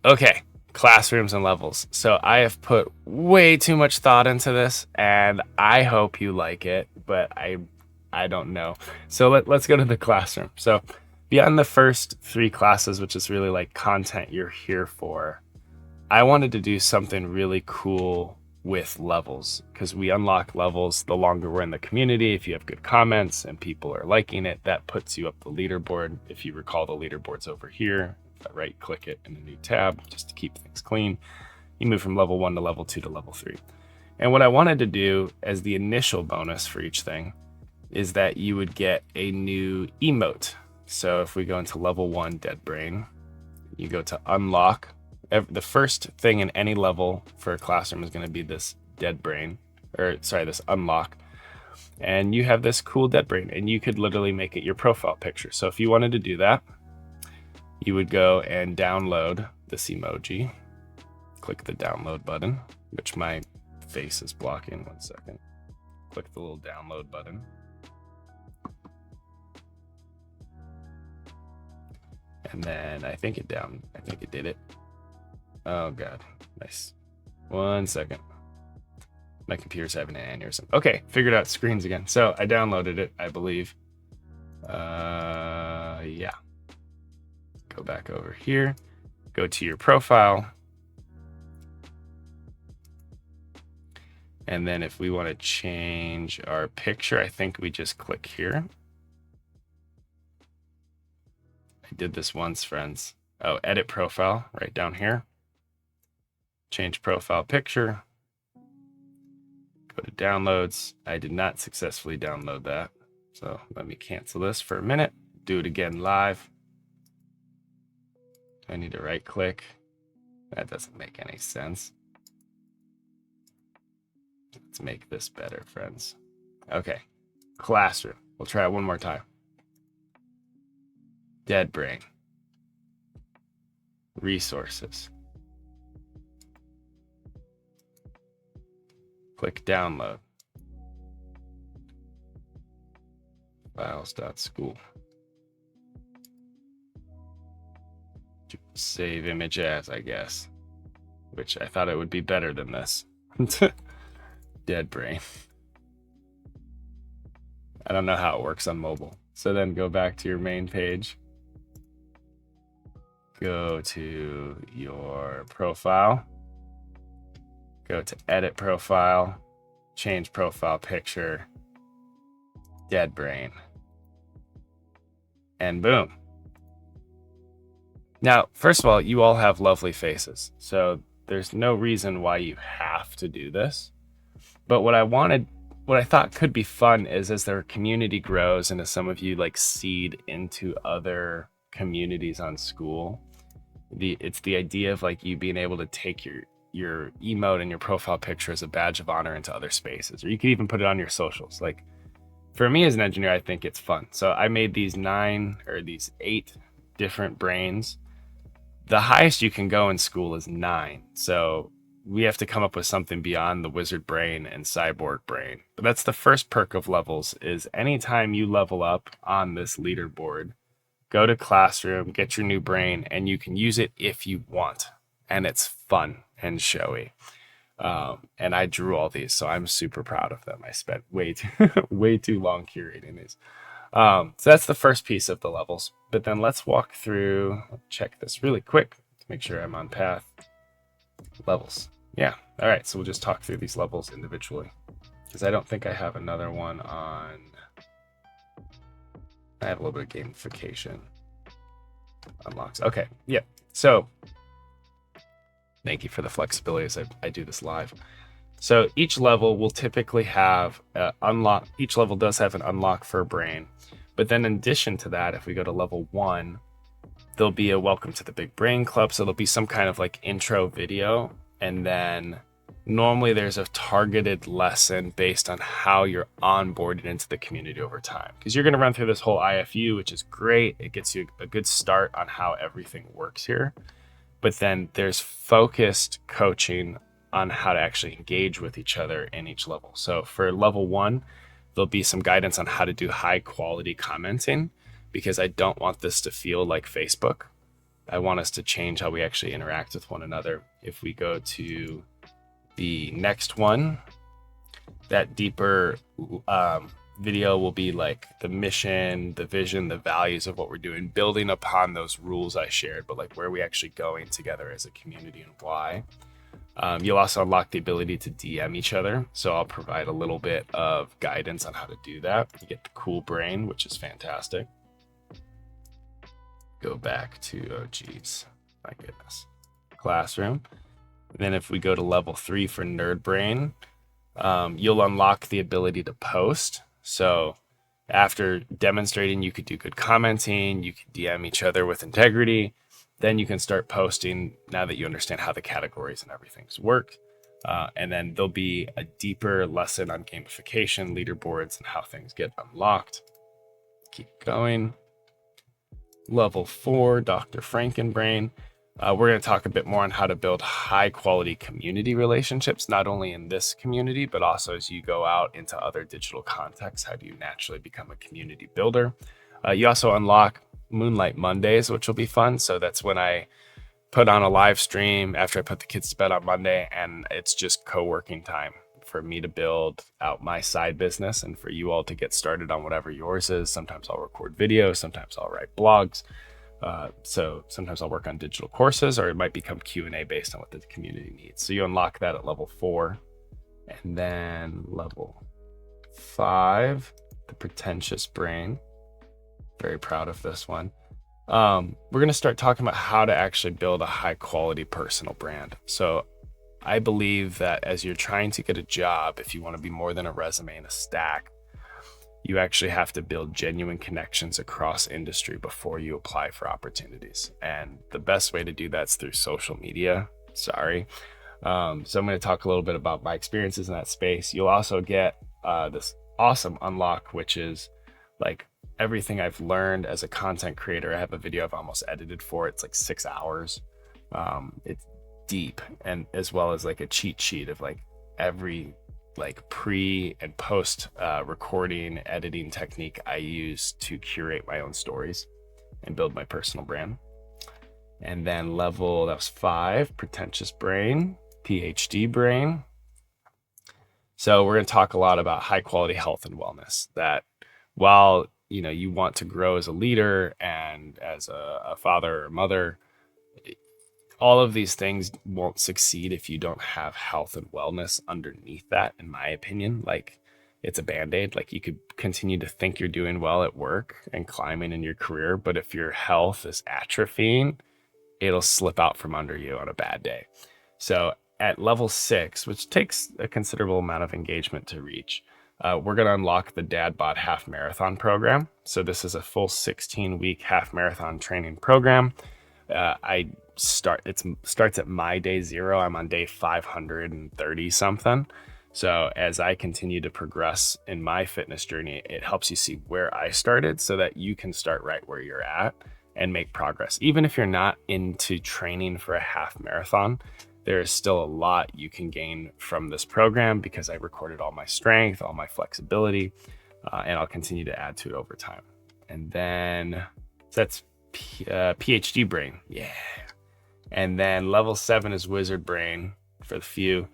Okay, classrooms and levels. So I have put way too much thought into this, and I hope you like it, but I don't know. So let's go to the classroom. So beyond the first three classes, which is really like content you're here for, I wanted to do something really cool with levels, because we unlock levels the longer we're in the community. If you have good comments and people are liking it, that puts you up the leaderboard. If you recall, the leaderboard's over here. If I right click it in a new tab just to keep things clean, you move from level 1 to level 2 to level 3. And what I wanted to do as the initial bonus for each thing is that you would get a new emote. So if we go into level 1, Dead Brain, you go to unlock. The first thing in any level for a classroom is going to be this Dead Brain, this unlock. And you have this cool Dead Brain, and you could literally make it your profile picture. So if you wanted to do that, you would go and download this emoji. Click the download button, which my face is blocking. 1 second. Click the little download button. And then I think it did it. Oh God, nice. 1 second. My computer's having an aneurysm. Okay, figured out screens again. So I downloaded it, I believe. Yeah. Go back over here, go to your profile. And then if we want to change our picture, I think we just click here. I did this once, friends. Oh, edit profile right down here. Change profile picture. Go to downloads. I did not successfully download that. So let me cancel this for a minute. Do it again live. I need to right click. That doesn't make any sense. Let's make this better, friends. Okay, classroom. We'll try it one more time. Dead Brain. Resources. Click download. Files.school. Save image as, I guess. Which I thought it would be better than this. Dead Brain. I don't know how it works on mobile. So then go back to your main page. Go to your profile. Go to edit profile. Change profile picture. Dead Brain. And boom. Now, first of all, you all have lovely faces, so there's no reason why you have to do this. But what I thought could be fun is as their community grows and as some of you like seed into other communities on Skool, it's the idea of like you being able to take your emote and your profile picture as a badge of honor into other spaces, or you could even put it on your socials. Like for me as an engineer, I think it's fun. So I made these 8 different brains. The highest you can go in Skool is 9. So we have to come up with something beyond the wizard brain and cyborg brain. But that's the first perk of levels, is anytime you level up on this leaderboard, go to classroom, get your new brain, and you can use it if you want. And it's fun and showy. And I drew all these, so I'm super proud of them. I spent way too long curating these. So that's the first piece of the levels. But then let's walk through, check this really quick to make sure I'm on path. Levels. Yeah. All right. So we'll just talk through these levels individually, because I don't think I have another one on. I have a little bit of gamification unlocks. Okay. Yeah. So thank you for the flexibility as I do this live. So each level will typically have unlock. Each level does have an unlock for a brain. But then in addition to that, if we go to level 1, there'll be a welcome to the Big Brain Club. So there'll be some kind of like intro video. And then normally there's a targeted lesson based on how you're onboarded into the community over time. Because you're going to run through this whole IFU, which is great. It gets you a good start on how everything works here. But then there's focused coaching on how to actually engage with each other in each level. So for level 1, there'll be some guidance on how to do high quality commenting, because I don't want this to feel like Facebook. I want us to change how we actually interact with one another. If we go to the next one, that deeper video will be like the mission, the vision, the values of what we're doing, building upon those rules I shared, but like where are we actually going together as a community and why. You'll also unlock the ability to DM each other. So I'll provide a little bit of guidance on how to do that. You get the cool brain, which is fantastic. Go back to, oh geez, my goodness, classroom. And then if we go to level 3 for nerd brain, you'll unlock the ability to post. So after demonstrating you could do good commenting, you can DM each other with integrity, then you can start posting now that you understand how the categories and everything's work. And then there'll be a deeper lesson on gamification, leaderboards, and how things get unlocked. Keep going. Level 4, Dr. Frankenbrain. We're going to talk a bit more on how to build high quality community relationships, not only in this community, but also as you go out into other digital contexts. How do you naturally become a community builder? You also unlock Moonlight Mondays, which will be fun. So that's when I put on a live stream after I put the kids to bed on Monday, and it's just co-working time for me to build out my side business and for you all to get started on whatever yours is. Sometimes I'll record videos, sometimes I'll write blogs. So sometimes I'll work on digital courses, or it might become Q&A based on what the community needs. So you unlock that at level 4. And then level 5, the pretentious brain. Very proud of this one. We're going to start talking about how to actually build a high quality personal brand. So I believe that as you're trying to get a job, if you want to be more than a resume and a stack, you actually have to build genuine connections across industry before you apply for opportunities. And the best way to do that is through social media. Sorry. So I'm going to talk a little bit about my experiences in that space. You'll also get this awesome unlock, which is like everything I've learned as a content creator. I have a video I've almost edited for. It's like 6 hours. It's deep, and as well as like a cheat sheet of like every like pre and post recording editing technique I use to curate my own stories and build my personal brand. And then that was 5, pretentious brain, PhD brain. So we're going to talk a lot about high quality health and wellness, that while you want to grow as a leader and as a father or mother, all of these things won't succeed if you don't have health and wellness underneath that, in my opinion. Like, it's a Band-Aid. Like, you could continue to think you're doing well at work and climbing in your career, but if your health is atrophying, it'll slip out from under you on a bad day. So at level 6, which takes a considerable amount of engagement to reach, we're going to unlock the Dad Bod Half Marathon program. So this is a full 16-week half marathon training program. It starts at my day 0. I'm on day 530 something. So as I continue to progress in my fitness journey, it helps you see where I started so that you can start right where you're at and make progress. Even if you're not into training for a half marathon, there is still a lot you can gain from this program because I recorded all my strength, all my flexibility, and I'll continue to add to it over time. And then that's PhD brain. Yeah. And then level 7 is wizard brain for the few.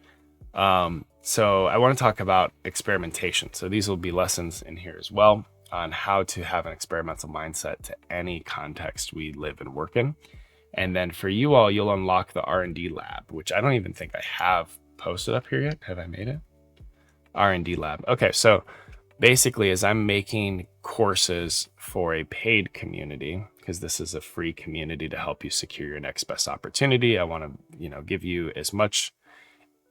So I want to talk about experimentation. So these will be lessons in here as well on how to have an experimental mindset to any context we live and work in. And then for you all, you'll unlock the R&D lab, which I don't even think I have posted up here yet. Have I made it? R&D lab. Okay, so basically as I'm making courses for a paid community, because this is a free community to help you secure your next best opportunity, I want to, give you as much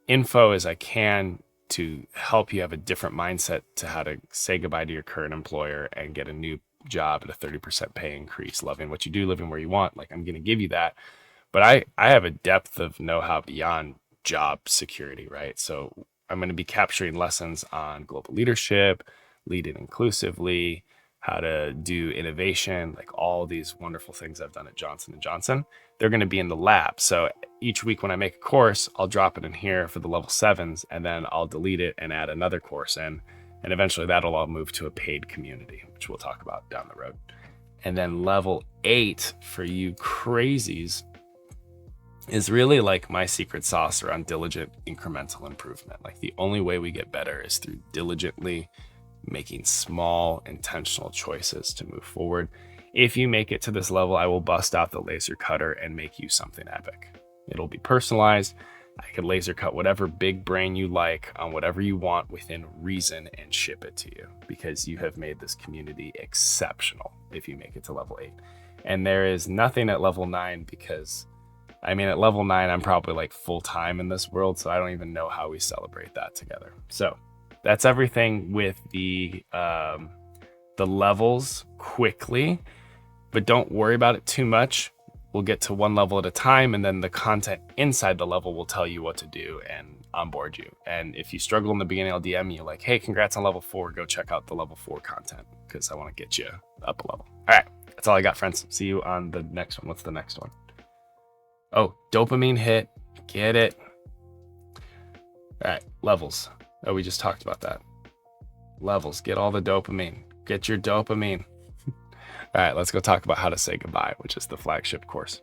info as I can to help you have a different mindset to how to say goodbye to your current employer and get a new job at a 30% pay increase, loving what you do, living where you want. Like, I'm going to give you that. But I have a depth of know-how beyond job security, right? So I'm going to be capturing lessons on global leadership, leading inclusively, how to do innovation, like all these wonderful things I've done at Johnson & Johnson. They're going to be in the lab. So each week when I make a course, I'll drop it in here for the level 7s, and then I'll delete it and add another course in. And eventually that'll all move to a paid community, which we'll talk about down the road. And then level 8 for you crazies is really like my secret sauce around diligent incremental improvement. Like the only way we get better is through diligently making small intentional choices to move forward. If you make it to this level, I will bust out the laser cutter and make you something epic. It'll be personalized. I could laser cut whatever big brain you like on whatever you want within reason and ship it to you, because you have made this community exceptional if you make it to level 8. And there is nothing at level 9, because I mean, at level 9, I'm probably like full time in this world, so I don't even know how we celebrate that together. So that's everything with the levels quickly, but don't worry about it too much. We'll get to one level at a time, and then the content inside the level will tell you what to do and onboard you. And if you struggle in the beginning, I'll DM you like, hey, congrats on level 4. Go check out the level 4 content, because I want to get you up a level. All right, that's all I got, friends. See you on the next one. What's the next one? Oh, dopamine hit. Get it. All right, levels. Oh, we just talked about that. Levels. Get all the dopamine. Get your dopamine. All right, let's go talk about how to say goodbye, which is the flagship course.